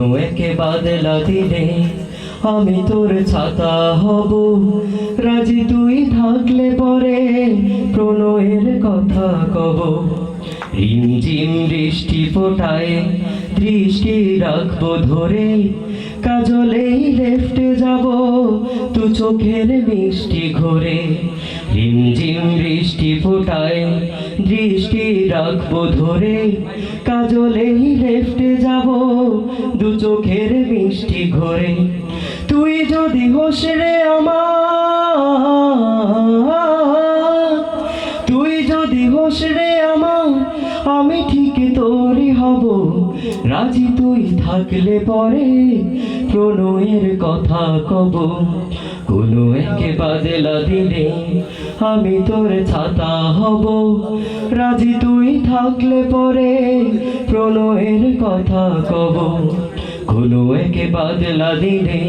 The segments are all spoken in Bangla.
একে বাদলা দিলে আমি তোর ছাতা হব, রাজি তুই থাকলে পরে প্রণয়ের কথা কব। রিমঝিম বৃষ্টি ফোটায় দৃষ্টি রাখবো ধরে, কাজলেই লেফটে যাব তু চোখের মিষ্টি ঘরে। রিমঝিম বৃষ্টি ফোটায় দৃষ্টি রাখবো ধরে, কাজলেই লেফটে যাব দু চোখের মিষ্টি ঘরে। তুই যদি হোস রে আমার, তুই যদি হোস রে আমার, আমি ঠিক তোরই হব, রাজি তুই থাকলে পরে প্রণয়ের কথা কব। কোনো একে বাদলা দিলে আমি তোর ছাতা হব, রাজি তুই থাকলে পরে প্রণয়ের কথা কব। কোনো একে বাদলা দিলে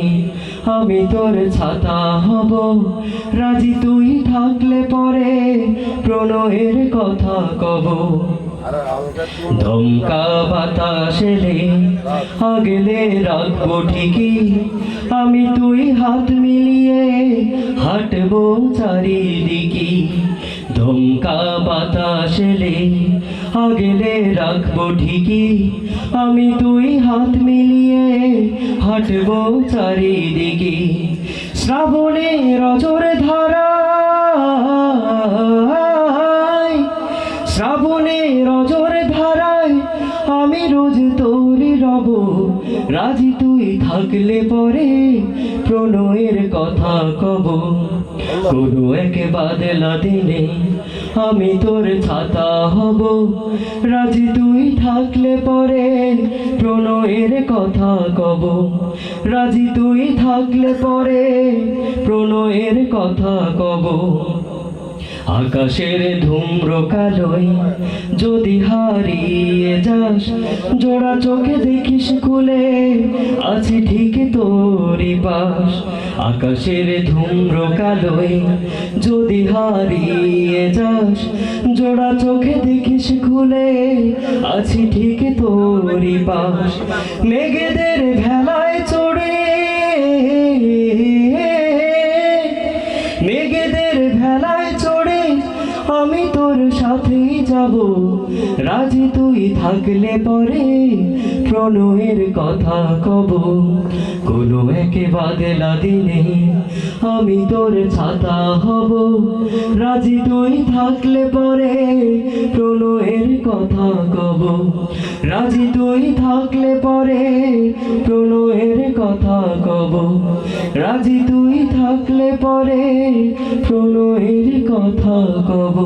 আমি তোর ছাতা হব, রাজি তুই থাকলে পরে প্রণয়ের কথা কব। দমকা বাতাস এলে আগলে রাখবো ঠিকই, আমি তুই হাত মিলিয়ে হাঁটবো চারিদিকে। দমকা বাতাস এলে আগলে রাখবো ঠিকই, আমি তুই হাত মিলিয়ে হাঁটবো চারিদিকে। শ্রাবণে রজর ধারায়, শ্রাবণে রজর ধারায় আমি রোজ তোরে রব, রাজি তুই থাকলে পরে প্রণয়ের কথা কব। কোনো একে বাদলা দিলে আমি তোর ছাতা হব, রাজি তুই থাকলে পরে প্রণয়ের কথা কব। রাজি তুই থাকলে পরে প্রণয়ের কথা কব। আকাশের ধূম্র কালোয় যদি হারিয়ে যাস, জোড়া চোখে দেখিস খুলে আছি ঠিক তোরই পাশ। আকাশের ধূম্র কালোয় যদি হারিয়ে যাস, জোড়া চোখে দেখিস খুলে আছি ঠিক তোরই পাশ। মেঘেদের ভেলায় চড়ে, মেঘেদের ভেলায় চড়ে আমি তোর সাথেই যাব, রাজি তুই থাকলে পরে প্রণয়ের কথা কব। কোনো একে বাদলা দিনে আমি তোর ছাতা হব, রাজি তুই থাকলে পরে প্রণয়ের কথা কব। রাজি তুই থাকলে পরে প্রণয়ের কথা কব। রাজি তুই থাকলে পরে প্রণয়ের কথা কব।